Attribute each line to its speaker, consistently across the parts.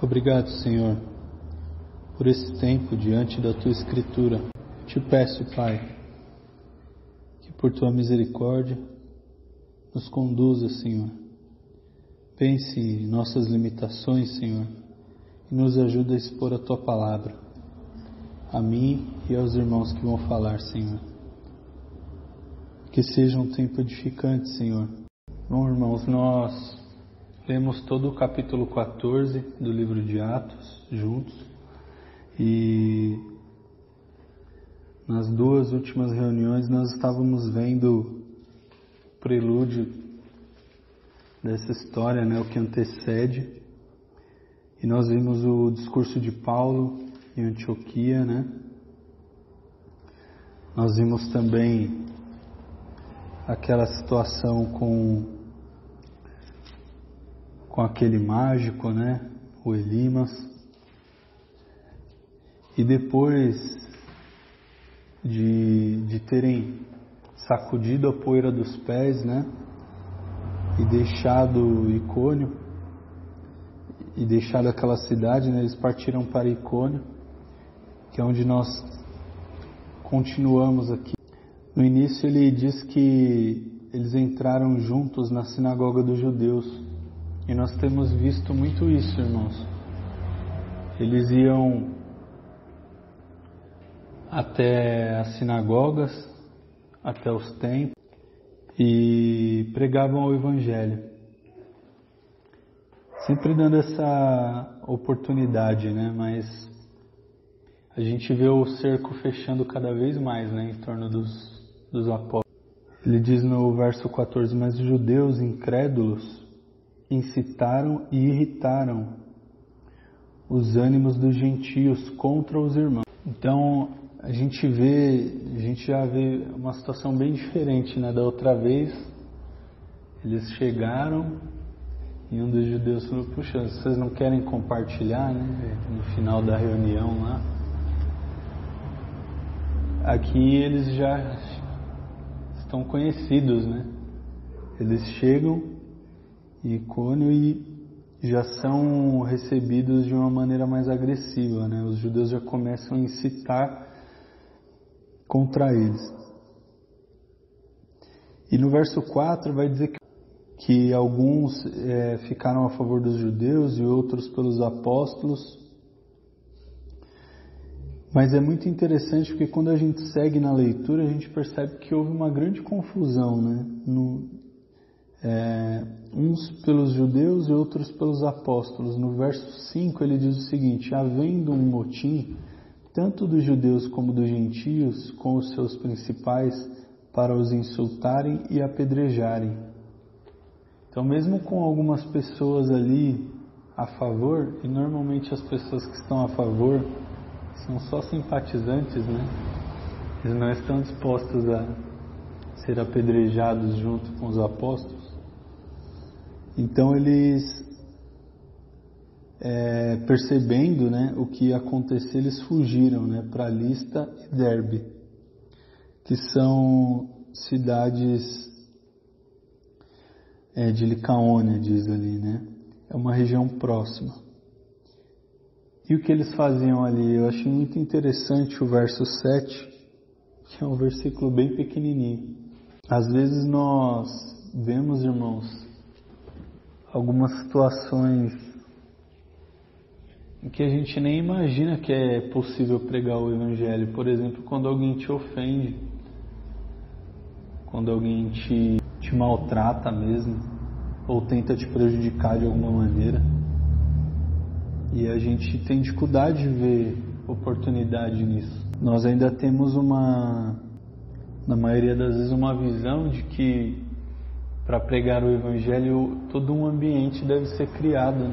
Speaker 1: Obrigado, Senhor, por esse tempo diante da Tua Escritura. Te peço, Pai, que por Tua misericórdia nos conduza, Senhor. Pense em nossas limitações, Senhor, e nos ajude a expor a Tua palavra, a mim e aos irmãos que vão falar, Senhor. Que seja um tempo edificante, Senhor. Bom, irmãos, nós lemos todo o capítulo 14 do livro de Atos juntos e nas duas últimas reuniões nós estávamos vendo o prelúdio dessa história, o que antecede, e nós vimos o discurso de Paulo em Antioquia, Nós vimos também aquela situação com aquele mágico, o Elimas. E depois de terem sacudido a poeira dos pés, e deixado Icônio, e deixado aquela cidade, eles partiram para Icônio, que é onde nós continuamos aqui. No início ele diz que eles entraram juntos na sinagoga dos judeus. E nós temos visto muito isso, irmãos. Eles iam até as sinagogas, até os templos, e pregavam o Evangelho. Sempre dando essa oportunidade, Mas a gente vê o cerco fechando cada vez mais, em torno dos apóstolos. Ele diz no verso 14, mas os judeus incrédulos incitaram e irritaram os ânimos dos gentios contra os irmãos. Então a gente já vê uma situação bem diferente, da outra vez. Eles chegaram e um dos judeus falou: puxa, vocês não querem compartilhar, no final da reunião lá? Aqui eles já estão conhecidos, Eles chegam em Icônio e já são recebidos de uma maneira mais agressiva, Os judeus já começam a incitar contra eles. E no verso 4 vai dizer que alguns ficaram a favor dos judeus e outros pelos apóstolos. Mas é muito interessante porque quando a gente segue na leitura, a gente percebe que houve uma grande confusão, uns pelos judeus e outros pelos apóstolos. No verso 5 ele diz o seguinte: havendo um motim, tanto dos judeus como dos gentios, com os seus principais, para os insultarem e apedrejarem. Então, mesmo com algumas pessoas ali a favor, e normalmente as pessoas que estão a favor são só simpatizantes, Eles não estão dispostos a ser apedrejados junto com os apóstolos. Então eles, percebendo o que ia acontecer, eles fugiram para Lista e Derbe, que são cidades de Licaônia, diz ali, É uma região próxima. E o que eles faziam ali? Eu achei muito interessante o verso 7, que é um versículo bem pequenininho. Às vezes nós vemos, irmãos, algumas situações em que a gente nem imagina que é possível pregar o Evangelho. Por exemplo, quando alguém te ofende, quando alguém te maltrata mesmo, ou tenta te prejudicar de alguma maneira. E a gente tem dificuldade de ver oportunidade nisso. Nós ainda temos na maioria das vezes, uma visão de que para pregar o Evangelho todo um ambiente deve ser criado,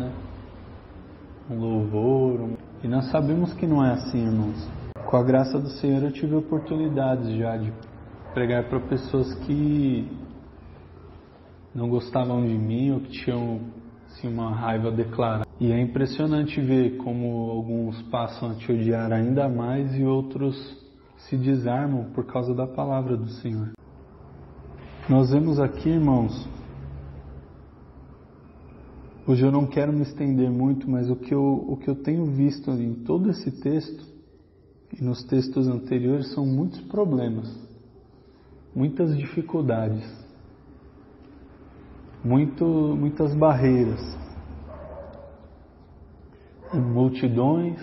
Speaker 1: Um louvor. E nós sabemos que não é assim, irmãos. Com a graça do Senhor eu tive oportunidades já de pregar para pessoas que não gostavam de mim ou que tinham uma raiva declarada. E é impressionante ver como alguns passam a te odiar ainda mais e outros se desarmam por causa da palavra do Senhor. Nós vemos aqui, irmãos, Hoje eu não quero me estender muito, mas o que eu tenho visto em todo esse texto e nos textos anteriores são muitos problemas, muitas dificuldades, muitas barreiras, multidões,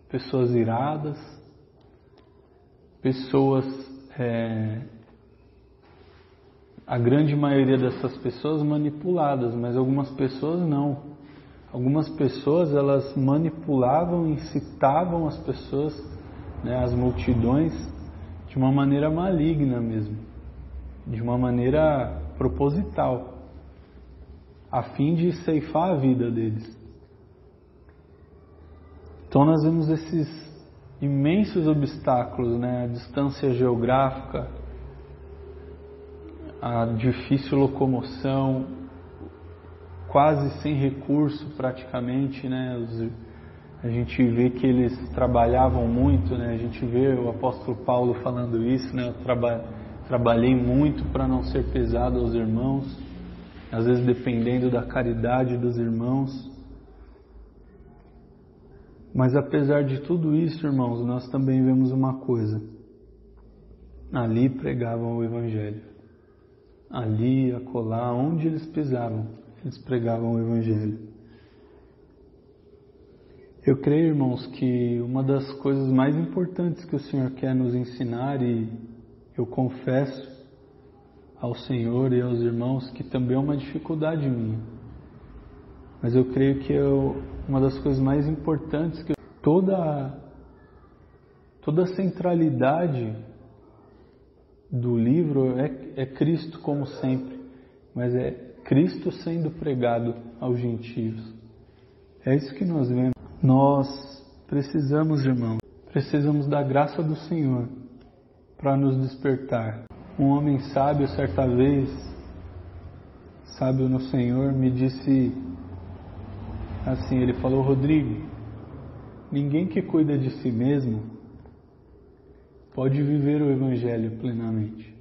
Speaker 1: pessoas iradas, pessoas, a grande maioria dessas pessoas manipuladas, mas algumas pessoas não. Algumas pessoas, elas manipulavam, incitavam as pessoas, né, as multidões, de uma maneira maligna mesmo, de uma maneira proposital, a fim de ceifar a vida deles. Então nós vemos esses imensos obstáculos, né, a distância geográfica, a difícil locomoção, quase sem recurso praticamente, né? A gente vê que eles trabalhavam muito, né? A gente vê o apóstolo Paulo falando isso, né? Eu trabalhei muito para não ser pesado aos irmãos, às vezes dependendo da caridade dos irmãos. Mas apesar de tudo isso, irmãos, nós também vemos uma coisa: ali pregavam o Evangelho. Ali, acolá, onde eles pisavam, eles pregavam o Evangelho. Eu creio, irmãos, que uma das coisas mais importantes que o Senhor quer nos ensinar, e eu confesso ao Senhor e aos irmãos que também é uma dificuldade minha, mas eu creio que uma das coisas mais importantes, que toda a centralidade do livro é Cristo, como sempre, mas é Cristo sendo pregado aos gentios. É isso que nós vemos. Nós precisamos, irmãos, da graça do Senhor para nos despertar. Um homem sábio, certa vez, sábio no Senhor, me disse assim, ele falou: Rodrigo, ninguém que cuida de si mesmo pode viver o Evangelho plenamente.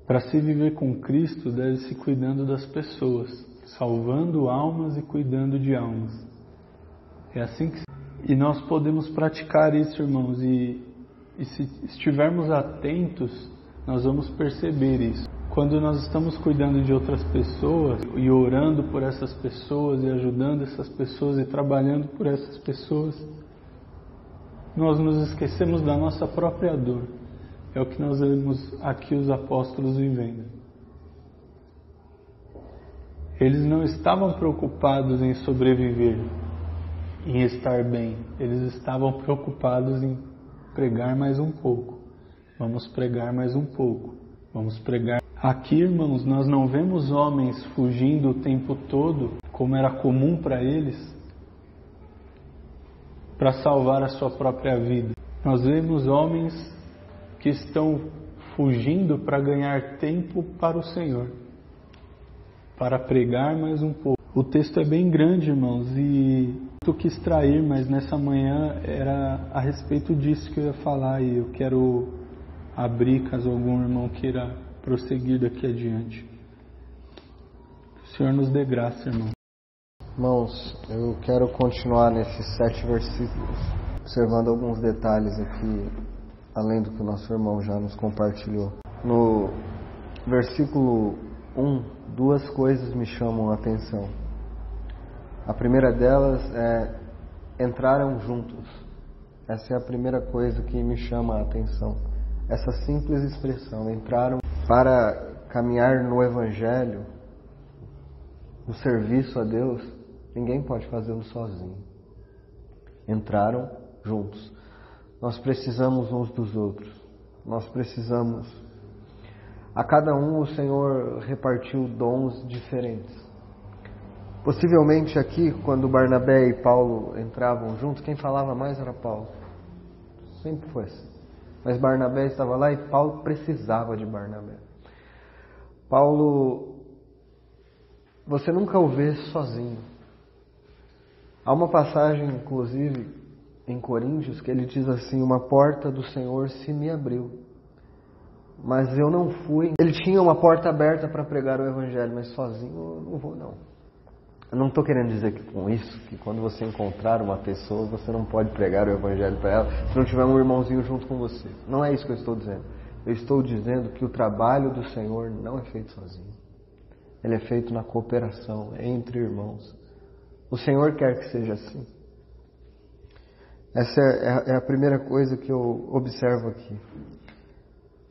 Speaker 1: Para se viver com Cristo, deve-se cuidando das pessoas, salvando almas e cuidando de almas. É assim que... E nós podemos praticar isso, irmãos, e se estivermos atentos, nós vamos perceber isso. Quando nós estamos cuidando de outras pessoas e orando por essas pessoas e ajudando essas pessoas e trabalhando por essas pessoas, nós nos esquecemos da nossa própria dor. É o que nós vemos aqui os apóstolos vivendo. Eles não estavam preocupados em sobreviver, em estar bem. Eles estavam preocupados em pregar mais um pouco. Vamos pregar mais um pouco. Vamos pregar. Aqui, irmãos, nós não vemos homens fugindo o tempo todo, como era comum para eles, para salvar a sua própria vida. Nós vemos homens que estão fugindo para ganhar tempo para o Senhor, para pregar mais um pouco. O texto é bem grande, irmãos, e eu quis extrair, mas nessa manhã era a respeito disso que eu ia falar, e eu quero abrir caso algum irmão queira prosseguir daqui adiante. Que o Senhor nos dê graça, irmão.
Speaker 2: Irmãos, eu quero continuar nesses 7 versículos, observando alguns detalhes aqui, além do que o nosso irmão já nos compartilhou. No versículo 1, 2 coisas me chamam a atenção. A primeira delas é: entraram juntos. Essa é a primeira coisa que me chama a atenção. Essa simples expressão, entraram. Para caminhar no Evangelho, no serviço a Deus, ninguém pode fazê-lo sozinho. Entraram juntos. Nós precisamos uns dos outros. Nós precisamos. A cada um o Senhor repartiu dons diferentes. Possivelmente aqui, quando Barnabé e Paulo entravam juntos, quem falava mais era Paulo. Sempre foi assim. Mas Barnabé estava lá e Paulo precisava de Barnabé. Paulo, você nunca o vê sozinho. Há uma passagem, inclusive, em Coríntios, que ele diz assim: uma porta do Senhor se me abriu. mas eu não fui. Ele tinha uma porta aberta para pregar o Evangelho, mas sozinho eu não vou não. Eu não estou querendo dizer que com isso, que quando você encontrar uma pessoa, você não pode pregar o Evangelho para ela, se não tiver um irmãozinho junto com você. Não é isso que eu estou dizendo. Eu estou dizendo que o trabalho do Senhor não é feito sozinho. Ele é feito na cooperação entre irmãos. O Senhor quer que seja assim. Essa é a primeira coisa que eu observo aqui.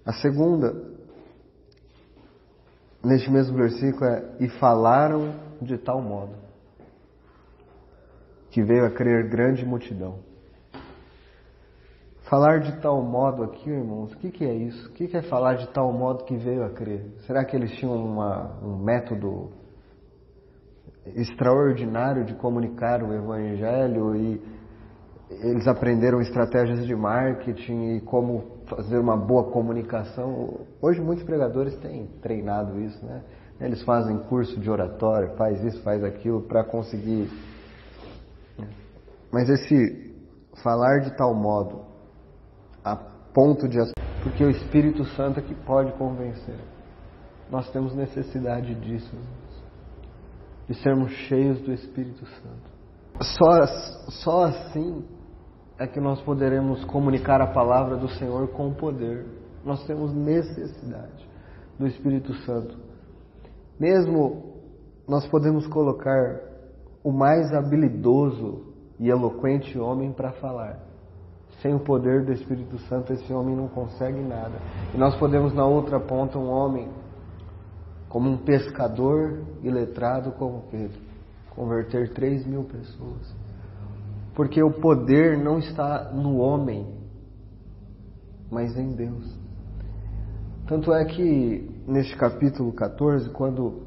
Speaker 2: A segunda, neste mesmo versículo, é: e falaram de tal modo que veio a crer grande multidão. Falar de tal modo aqui, irmãos, o que é isso? O que é falar de tal modo que veio a crer? Será que eles tinham um método extraordinário de comunicar o Evangelho e eles aprenderam estratégias de marketing e como fazer uma boa comunicação? Hoje muitos pregadores têm treinado isso, né? Eles fazem curso de oratória, faz isso, faz aquilo para conseguir. Mas esse falar de tal modo, a ponto de... Porque o Espírito Santo é que pode convencer. Nós temos necessidade disso, de sermos cheios do Espírito Santo. Só assim é que nós poderemos comunicar a palavra do Senhor com poder. Nós temos necessidade do Espírito Santo. Mesmo nós podemos colocar o mais habilidoso e eloquente homem para falar. Sem o poder do Espírito Santo, esse homem não consegue nada. E nós podemos, na outra ponta, um homem como um pescador iletrado como Pedro, converter 3.000 pessoas. Porque o poder não está no homem, mas em Deus. Tanto é que neste capítulo 14, quando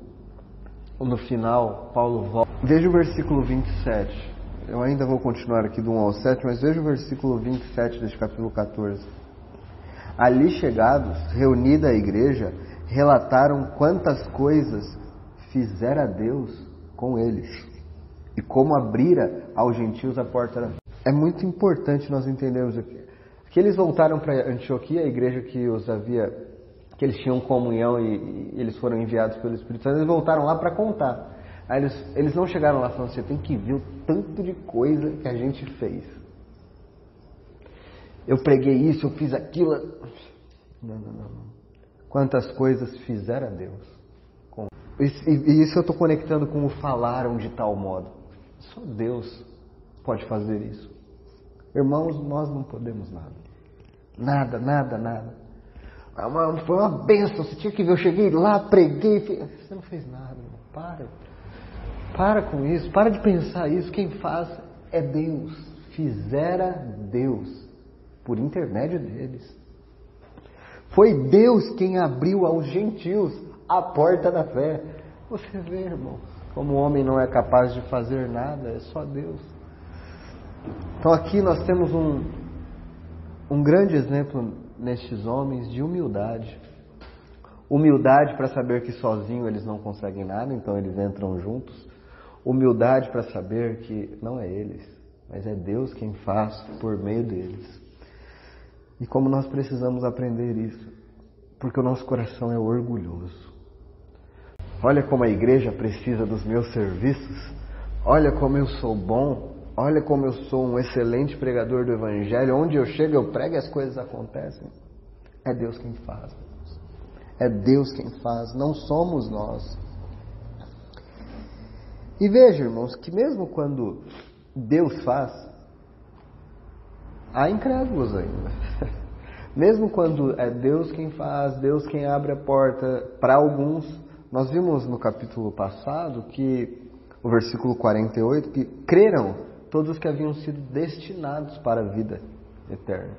Speaker 2: no final Paulo volta, veja o versículo 27. Eu ainda vou continuar aqui do 1 ao 7, mas veja o versículo 27 deste capítulo 14. Ali chegados, reunida a igreja, relataram quantas coisas fizera Deus com eles e como abrira aos gentios a porta da fé. É muito importante nós entendermos aqui que eles voltaram para Antioquia, a igreja que os havia, que eles tinham comunhão e eles foram enviados pelo Espírito Santo. Eles voltaram lá para contar. Aí eles não chegaram lá falando: você tem que ver o tanto de coisa que a gente fez. Eu preguei isso, eu fiz aquilo. Não. Quantas coisas fizera Deus. E isso eu estou conectando com o falaram de tal modo. Só Deus pode fazer isso. Irmãos, nós não podemos nada. Nada. Foi uma bênção, você tinha que ver, eu cheguei lá, preguei. Você não fez nada, irmão. Para com isso, para de pensar isso. Quem faz é Deus. Fizera Deus por intermédio deles. Foi Deus quem abriu aos gentios a porta da fé. Você vê, irmão, como o homem não é capaz de fazer nada, é só Deus. Então aqui nós temos um grande exemplo nestes homens de humildade. Humildade para saber que sozinho eles não conseguem nada, então eles entram juntos. Humildade para saber que não é eles, mas é Deus quem faz por meio deles. E como nós precisamos aprender isso, porque o nosso coração é orgulhoso. Olha como a igreja precisa dos meus serviços, olha como eu sou bom, olha como eu sou um excelente pregador do Evangelho, onde eu chego eu prego e as coisas acontecem. É Deus quem faz. É Deus quem faz, não somos nós. E veja, irmãos, que mesmo quando Deus faz, há incrédulos ainda. Mesmo quando é Deus quem faz, Deus quem abre a porta para alguns. Nós vimos no capítulo passado que, o versículo 48, que creram todos que haviam sido destinados para a vida eterna.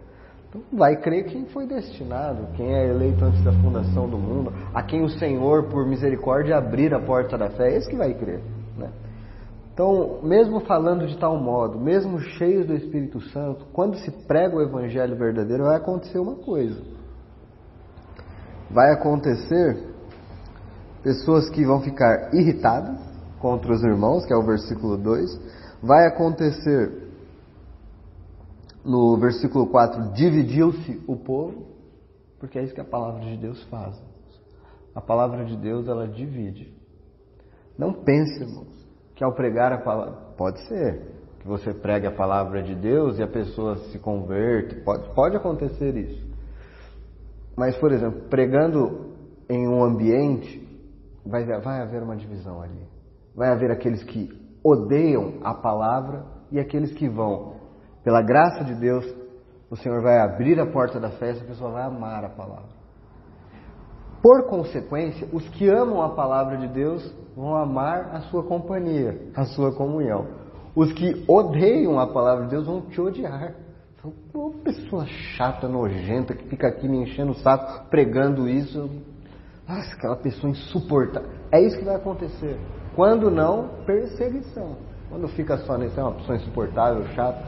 Speaker 2: Então vai crer quem foi destinado, quem é eleito antes da fundação do mundo, a quem o Senhor, por misericórdia, abrir a porta da fé, é esse que vai crer, né? Então, mesmo falando de tal modo, mesmo cheios do Espírito Santo, quando se prega o Evangelho verdadeiro, vai acontecer uma coisa. Vai acontecer pessoas que vão ficar irritadas contra os irmãos, que é o versículo 2. Vai acontecer, no versículo 4, dividiu-se o povo. Porque é isso que a palavra de Deus faz. A palavra de Deus, ela divide. Não pense, irmãos, que ao pregar a palavra... Pode ser que você pregue a palavra de Deus e a pessoa se converte. Pode acontecer isso. Mas, por exemplo, pregando em um ambiente, vai haver uma divisão ali. Vai haver aqueles que odeiam a palavra e aqueles que vão. Pela graça de Deus, o Senhor vai abrir a porta da fé e a pessoa vai amar a palavra. Por consequência, os que amam a palavra de Deus vão amar a sua companhia, a sua comunhão. Os que odeiam a palavra de Deus vão te odiar. Uma pessoa chata, nojenta, que fica aqui me enchendo o saco, pregando isso. Nossa, aquela pessoa insuportável. É isso que vai acontecer. Quando não, perseguição. Quando fica só nisso, é uma pessoa insuportável, chata.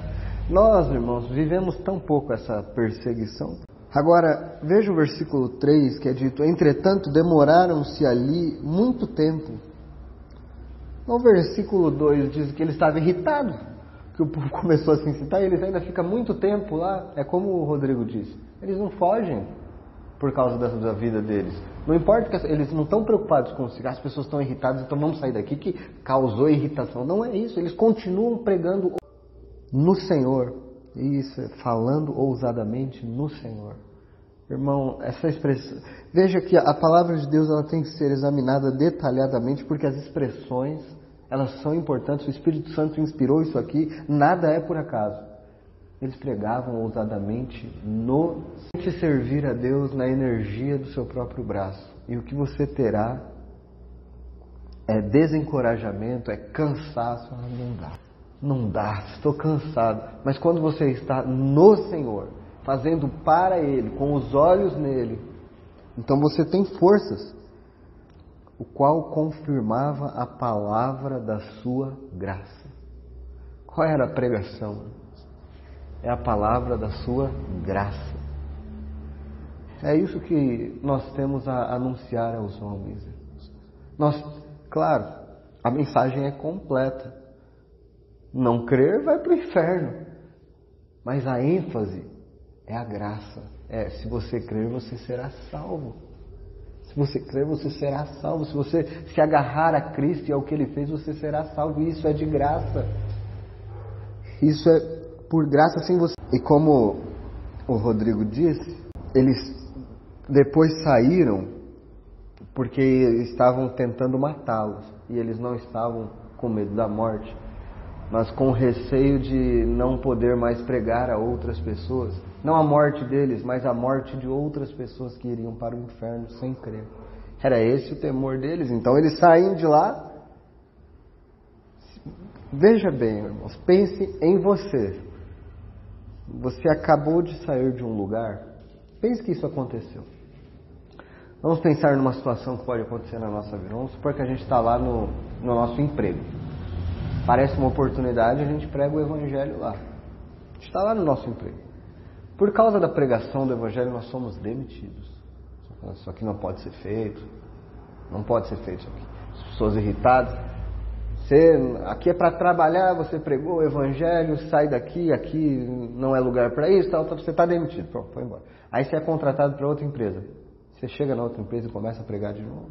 Speaker 2: Nós, irmãos, vivemos tão pouco essa perseguição. Agora, veja o versículo 3, que é dito: entretanto, demoraram-se ali muito tempo. No versículo 2 diz que ele estava irritado, que o povo começou a se incitar e eles ainda ficam muito tempo lá. É como o Rodrigo disse, eles não fogem por causa da vida deles. Não importa que eles não estão preocupados com se as pessoas estão irritadas, então vamos sair daqui, que causou irritação. Não é isso, eles continuam pregando no Senhor. Isso, falando ousadamente no Senhor. Irmão, essa expressão... Veja que a palavra de Deus, ela tem que ser examinada detalhadamente, porque as expressões, elas são importantes. O Espírito Santo inspirou isso aqui, nada é por acaso. Eles pregavam ousadamente no... Tente servir a Deus na energia do seu próprio braço. E o que você terá é desencorajamento, é cansaço. Não dá, estou cansado. Mas quando você está no Senhor, fazendo para Ele, com os olhos nele, então você tem forças, o qual confirmava a palavra da sua graça. Qual era a pregação? É a palavra da sua graça. É isso que nós temos a anunciar aos homens. Claro, a mensagem é completa. Não crer vai para o inferno. Mas a ênfase é a graça. Se você crer, você será salvo. Se você crer, você será salvo. Se você se agarrar a Cristo e ao que Ele fez, você será salvo. E isso é de graça. Isso é por graça sem você. E como o Rodrigo disse, eles depois saíram porque estavam tentando matá-los. E eles não estavam com medo da morte, mas com receio de não poder mais pregar a outras pessoas. Não a morte deles, mas a morte de outras pessoas que iriam para o inferno sem crer. Era esse o temor deles. Então eles saem de lá. Veja bem, irmãos, pense em você. Você acabou de sair de um lugar. Pense que isso aconteceu. Vamos pensar numa situação que pode acontecer na nossa vida. Vamos supor que a gente está lá no nosso emprego. Parece uma oportunidade, a gente prega o Evangelho lá. A gente está lá no nosso emprego. Por causa da pregação do Evangelho, nós somos demitidos. Isso aqui não pode ser feito. Não pode ser feito isso aqui. As pessoas irritadas. Aqui é para trabalhar, você pregou o Evangelho, sai daqui, aqui não é lugar para isso, você está demitido. Pronto, foi embora. Aí você é contratado para outra empresa. Você chega na outra empresa e começa a pregar de novo.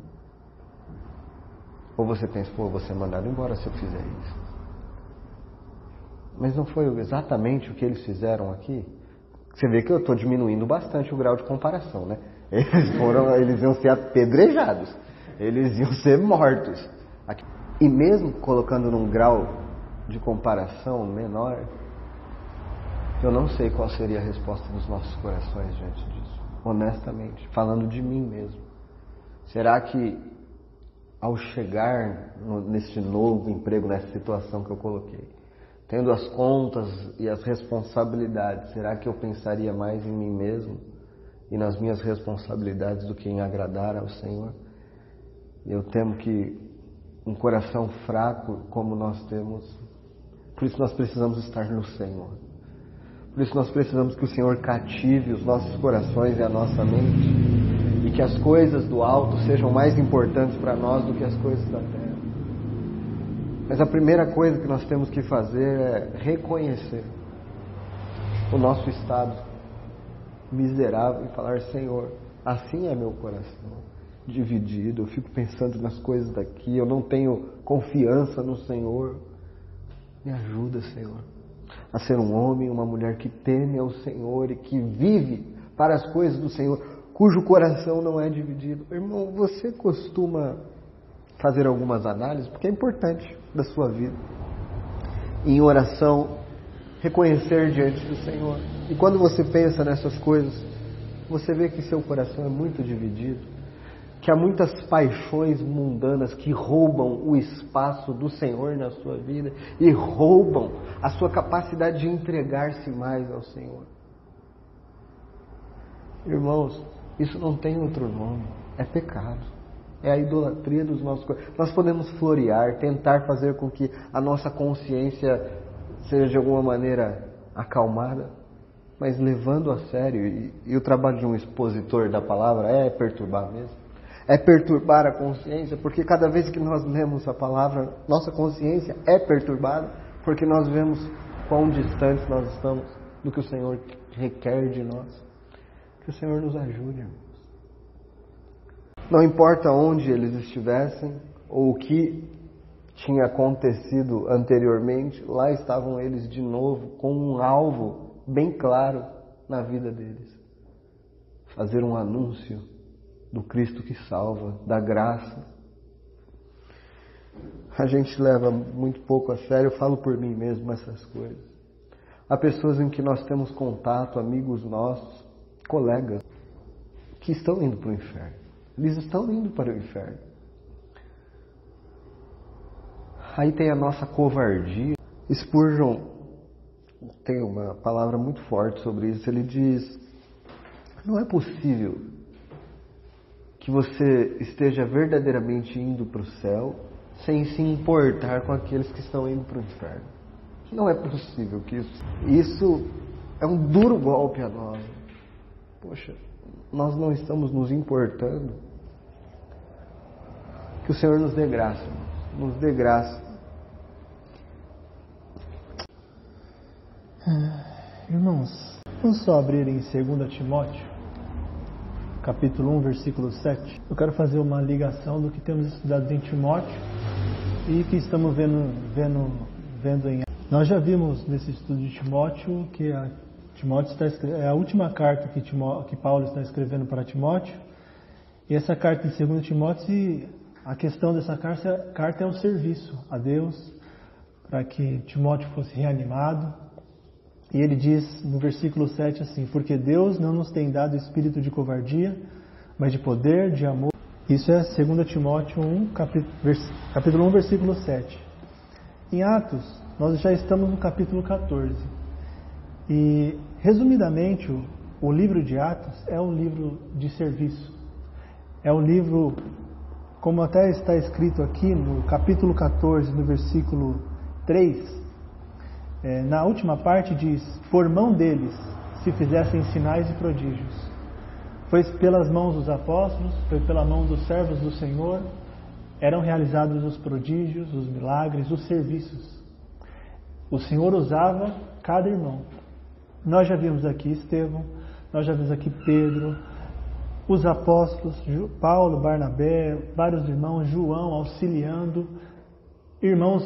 Speaker 2: Ou você pensa, vou ser mandado embora se eu fizer isso. Mas não foi exatamente o que eles fizeram aqui? Você vê que eu estou diminuindo bastante o grau de comparação, né? Eles iam ser apedrejados. Eles iam ser mortos. Aqui. E mesmo colocando num grau de comparação menor, eu não sei qual seria a resposta dos nossos corações diante disso. Honestamente, falando de mim mesmo. Será que ao chegar neste novo emprego, nessa situação que eu coloquei, tendo as contas e as responsabilidades, será que eu pensaria mais em mim mesmo e nas minhas responsabilidades do que em agradar ao Senhor? Eu temo que um coração fraco como nós temos, por isso nós precisamos estar no Senhor. Por isso nós precisamos que o Senhor cative os nossos corações e a nossa mente, e que as coisas do alto sejam mais importantes para nós do que as coisas da terra. Mas a primeira coisa que nós temos que fazer é reconhecer o nosso estado. miserável e falar: Senhor, assim é meu coração, dividido, eu fico pensando nas coisas daqui, eu não tenho confiança no Senhor. Me ajuda, Senhor, a ser um homem, uma mulher que teme ao Senhor e que vive para as coisas do Senhor, cujo coração não é dividido. Irmão, você costuma fazer algumas análises, porque é importante, da sua vida, em oração, reconhecer diante do Senhor. E quando você pensa nessas coisas, você vê que seu coração é muito dividido, que há muitas paixões mundanas que roubam o espaço do Senhor na sua vida e roubam a sua capacidade de entregar-se mais ao Senhor. Irmãos, isso não tem outro nome, é pecado. É a idolatria dos nossos corações. Nós podemos florear, tentar fazer com que a nossa consciência seja de alguma maneira acalmada, mas levando a sério, e o trabalho de um expositor da palavra é perturbar mesmo. É perturbar a consciência, porque cada vez que nós lemos a palavra, nossa consciência é perturbada, porque nós vemos quão distantes nós estamos do que o Senhor requer de nós. Que o Senhor nos ajude, irmãos. Não importa onde eles estivessem, ou o que tinha acontecido anteriormente, lá estavam eles de novo, com um alvo bem claro na vida deles. Fazer um anúncio do Cristo que salva, da graça. A gente leva muito pouco a sério, eu falo por mim mesmo essas coisas. Há pessoas em que nós temos contato, amigos nossos, colegas, que estão indo para o inferno. Eles estão indo para o inferno. Aí tem a nossa covardia. Spurgeon tem uma palavra muito forte sobre isso. Ele diz: não é possível que você esteja verdadeiramente indo para o céu sem se importar com aqueles que estão indo para o inferno. Não é possível que isso é um duro golpe a nós. Poxa, nós não estamos nos importando. Que o Senhor nos dê graça, nos dê graça.
Speaker 1: Irmãos, vamos só abrir em 2 Timóteo, capítulo 1, versículo 7. Eu quero fazer uma ligação do que temos estudado em Timóteo e que estamos vendo em... Nós já vimos nesse estudo de Timóteo que é a última carta que Paulo está escrevendo para Timóteo. E essa carta em 2 Timóteo, a questão dessa carta é o serviço a Deus, para que Timóteo fosse reanimado. E ele diz no versículo 7 assim: porque Deus não nos tem dado espírito de covardia, mas de poder, de amor. Isso é 2 Timóteo 1, capítulo 1, versículo 7. Em Atos, nós já estamos no capítulo 14. E, resumidamente, o livro de Atos é um livro de serviço. É um livro, como até está escrito aqui no capítulo 14, no versículo 3, na última parte diz: por mão deles se fizessem sinais e prodígios. Foi pelas mãos dos apóstolos, foi pela mão dos servos do Senhor, eram realizados os prodígios, os milagres, os serviços. O Senhor usava cada irmão. Nós já vimos aqui Estevão, nós já vimos aqui Pedro, os apóstolos, Paulo, Barnabé, vários irmãos, João auxiliando, irmãos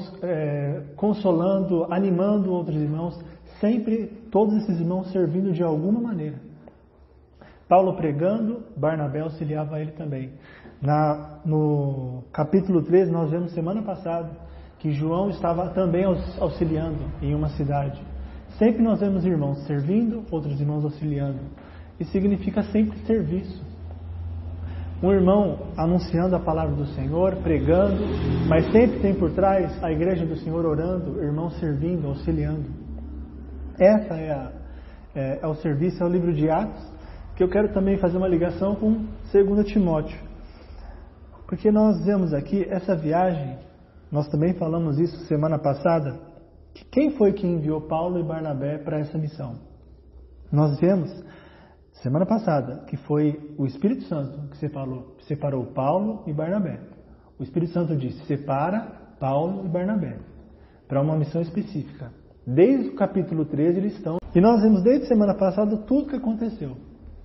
Speaker 1: consolando, animando outros irmãos, sempre todos esses irmãos servindo de alguma maneira. Paulo pregando, Barnabé auxiliava ele também. No capítulo 13, nós vimos semana passada que João estava também auxiliando em uma cidade. Sempre nós vemos irmãos servindo, outros irmãos auxiliando. Isso significa sempre serviço. Um irmão anunciando a palavra do Senhor, pregando, mas sempre tem por trás a igreja do Senhor orando, irmãos servindo, auxiliando. Essa é o serviço, é o livro de Atos, que eu quero também fazer uma ligação com 2 Timóteo. Porque nós vemos aqui essa viagem, nós também falamos isso semana passada, que quem foi que enviou Paulo e Barnabé para essa missão? Nós vemos semana passada que foi o Espírito Santo que separou Paulo e Barnabé. O Espírito Santo disse: separa Paulo e Barnabé para uma missão específica. Desde o capítulo 13 eles estão. E nós vimos desde semana passada tudo o que aconteceu.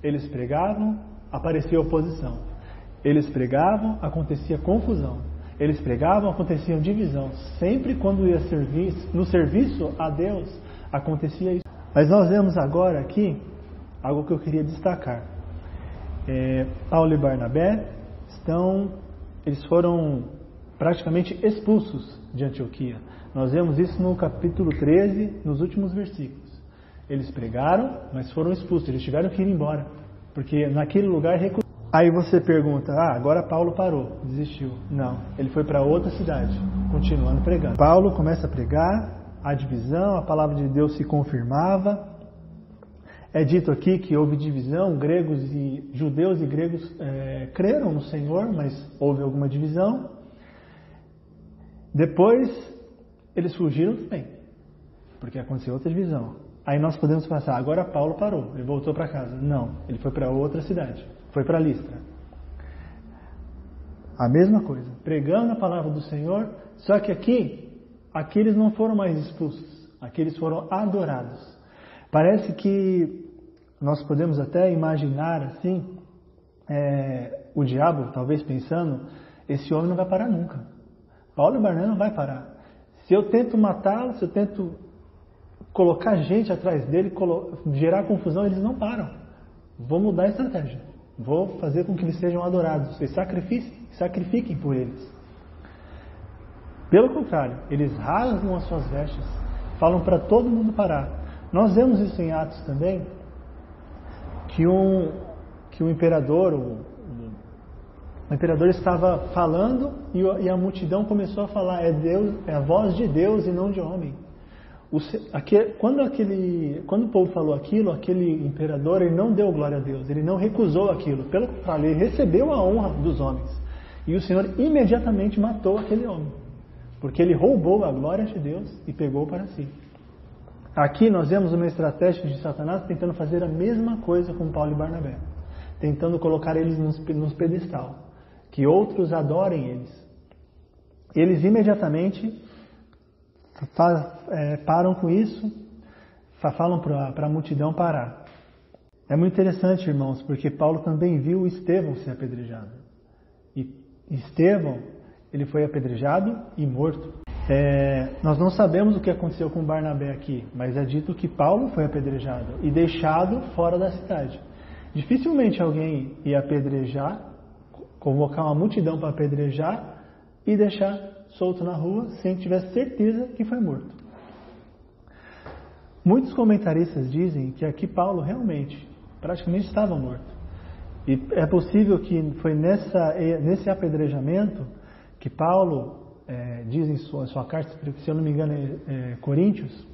Speaker 3: Eles pregavam, aparecia oposição. Eles pregavam, acontecia confusão. Eles pregavam, acontecia divisão. Sempre quando ia servir, no serviço a Deus, acontecia isso. Mas nós vemos agora aqui algo que eu queria destacar. Paulo e Barnabé eles foram praticamente expulsos de Antioquia. Nós vemos isso no capítulo 13, nos últimos versículos. Eles pregaram, mas foram expulsos. Eles tiveram que ir embora, porque naquele lugar recusaram. Aí você pergunta, agora Paulo parou, desistiu. Não, ele foi para outra cidade, continuando pregando. Paulo começa a pregar, a divisão, a palavra de Deus se confirmava. É dito aqui que houve divisão, judeus e gregos creram no Senhor, mas houve alguma divisão. Depois, eles fugiram também, porque aconteceu outra divisão. Aí nós podemos pensar, agora Paulo parou, ele voltou para casa. Não, ele foi para outra cidade, foi para Listra. A mesma coisa, pregando a palavra do Senhor, só que aqui eles não foram mais expulsos, aqui eles foram adorados. Parece que nós podemos até imaginar assim, o diabo talvez pensando, esse homem não vai parar nunca. Paulo e Barnabé não vai parar. Se eu tento matá-lo, se eu tento colocar gente atrás dele, gerar confusão, eles não param. Vou mudar a estratégia. Vou fazer com que eles sejam adorados. E sacrifiquem por eles. Pelo contrário, eles rasgam as suas vestes, falam para todo mundo parar. Nós vemos isso em Atos também, que o imperador, o imperador estava falando e a multidão começou a falar, é a voz de Deus e não de homem. Quando o povo falou aquilo, aquele imperador, ele não deu glória a Deus, ele não recusou aquilo, pelo contrário, ele recebeu a honra dos homens. E o Senhor imediatamente matou aquele homem, porque ele roubou a glória de Deus e pegou para si. Aqui nós vemos uma estratégia de Satanás tentando fazer a mesma coisa com Paulo e Barnabé, tentando colocar eles nos pedestal, que outros adorem eles. Eles imediatamente param com isso, falam para a multidão parar. É muito interessante, irmãos, porque Paulo também viu Estevão ser apedrejado. E Estevão, ele foi apedrejado e morto. Nós não sabemos o que aconteceu com Barnabé aqui, mas é dito que Paulo foi apedrejado e deixado fora da cidade. Dificilmente alguém ia apedrejar, convocar uma multidão para apedrejar e deixar solto na rua sem que tivesse certeza que foi morto. Muitos comentaristas dizem que aqui Paulo realmente, praticamente estava morto. E é possível que foi nesse apedrejamento que Paulo diz em sua carta, se eu não me engano Coríntios,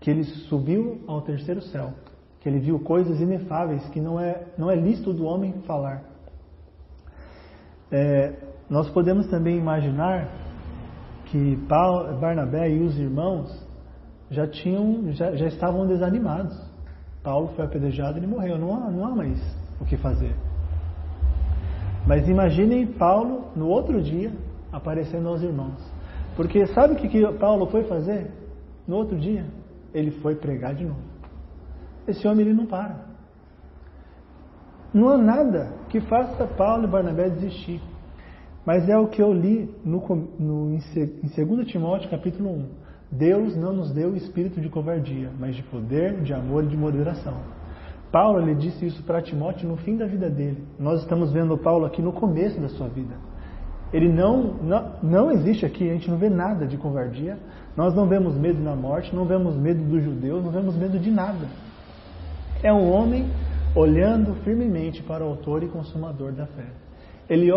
Speaker 3: que ele subiu ao terceiro céu, que ele viu coisas inefáveis que não é lícito do homem falar. Nós podemos também imaginar que Paulo, Barnabé e os irmãos já estavam desanimados. Paulo foi apedrejado e ele morreu, não há mais o que fazer. Mas imaginem Paulo no outro dia aparecendo aos irmãos. Porque sabe o que Paulo foi fazer no outro dia? Ele foi pregar de novo. Esse homem ele não para. Não há nada que faça Paulo e Barnabé desistir. Mas é o que eu li em 2 Timóteo capítulo 1. Deus não nos deu o espírito de covardia, mas de poder, de amor e de moderação. Paulo ele disse isso para Timóteo no fim da vida dele. Nós estamos vendo Paulo aqui no começo da sua vida. Ele não existe aqui, a gente não vê nada de covardia. Nós não vemos medo na morte, não vemos medo dos judeus, não vemos medo de nada. É um homem olhando firmemente para o autor e consumador da fé. Ele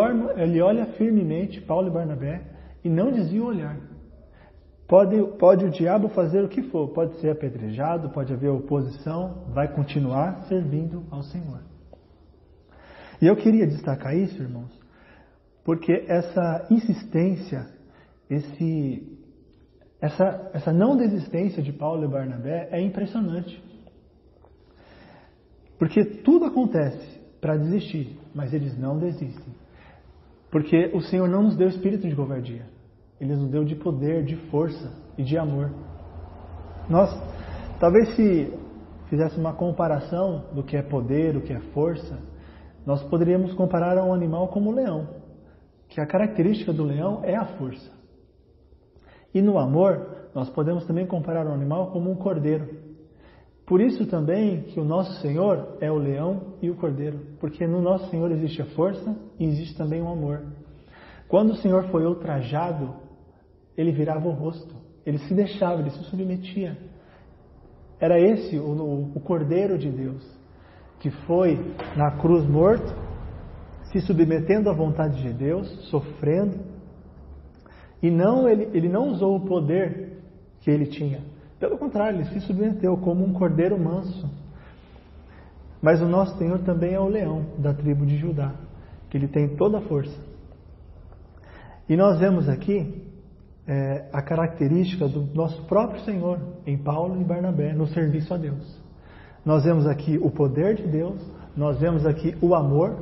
Speaker 3: olha firmemente Paulo e Barnabé e não desvia o olhar. Pode o diabo fazer o que for, pode ser apedrejado, pode haver oposição, vai continuar servindo ao Senhor. E eu queria destacar isso, irmãos, porque essa insistência, essa não desistência de Paulo e Barnabé é impressionante. Porque tudo acontece para desistir, mas eles não desistem. Porque o Senhor não nos deu espírito de covardia. Ele nos deu de poder, de força e de amor. Talvez se fizesse uma comparação do que é poder, o que é força, nós poderíamos comparar a um animal como o leão, que a característica do leão é a força. E no amor, nós podemos também comparar o animal como um cordeiro. Por isso também que o nosso Senhor é o leão e o cordeiro, porque no nosso Senhor existe a força e existe também o amor. Quando o Senhor foi ultrajado, ele virava o rosto, ele se deixava, ele se submetia. Era esse o Cordeiro de Deus, que foi na cruz morto, se submetendo à vontade de Deus, sofrendo, e ele não usou o poder que ele tinha. Pelo contrário, ele se submeteu como um cordeiro manso. Mas o nosso Senhor também é o leão da tribo de Judá, que ele tem toda a força. E nós vemos aqui a característica do nosso próprio Senhor em Paulo e Barnabé, no serviço a Deus. Nós vemos aqui o poder de Deus, nós vemos aqui o amor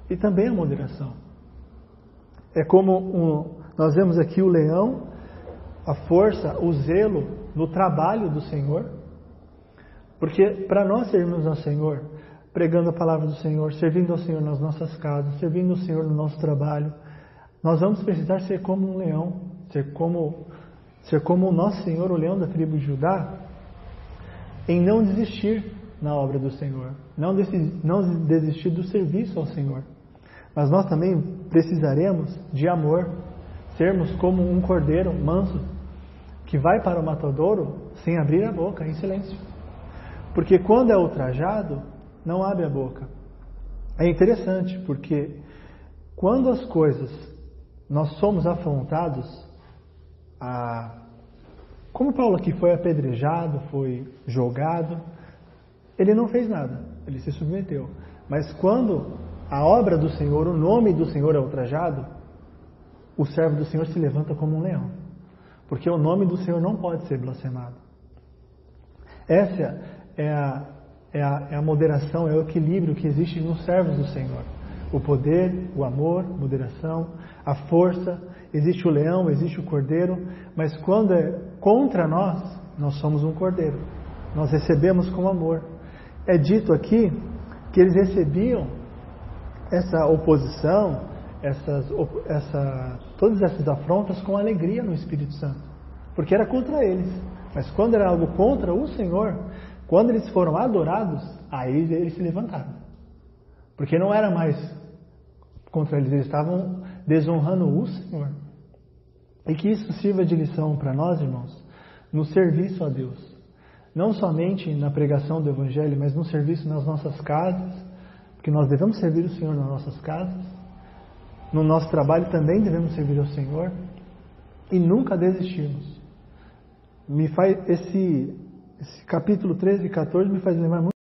Speaker 3: e também a moderação. Nós vemos aqui o leão, a força, o zelo no trabalho do Senhor, porque para nós servirmos ao Senhor, pregando a palavra do Senhor, servindo ao Senhor nas nossas casas, servindo ao Senhor no nosso trabalho, nós vamos precisar ser como um leão, ser como o nosso Senhor, o leão da tribo de Judá, em não desistir na obra do Senhor, não desistir do serviço ao Senhor. Mas nós também precisaremos de amor, sermos como um cordeiro manso, que vai para o matadouro sem abrir a boca, em silêncio. Porque quando é ultrajado, não abre a boca. É interessante, porque quando as coisas, nós somos afrontados, como Paulo aqui foi apedrejado, foi jogado, ele não fez nada, ele se submeteu. Mas quando a obra do Senhor, o nome do Senhor é ultrajado, o servo do Senhor se levanta como um leão. Porque o nome do Senhor não pode ser blasfemado. Essa é a moderação, é o equilíbrio que existe nos servos do Senhor. O poder, o amor, a moderação, a força, existe o leão, existe o cordeiro, mas quando é contra nós, nós somos um cordeiro. Nós recebemos com amor. É dito aqui que eles recebiam essa oposição, todas essas afrontas com alegria no Espírito Santo, porque era contra eles. Mas quando era algo contra o Senhor, quando eles foram adorados, aí eles se levantaram, porque não era mais contra eles, eles estavam desonrando o Senhor. E que isso sirva de lição para nós, irmãos, no serviço a Deus, não somente na pregação do Evangelho, mas no serviço nas nossas casas, porque nós devemos servir o Senhor nas nossas casas. No nosso trabalho também devemos servir ao Senhor e nunca desistirmos. Esse capítulo 13 e 14 me faz lembrar muito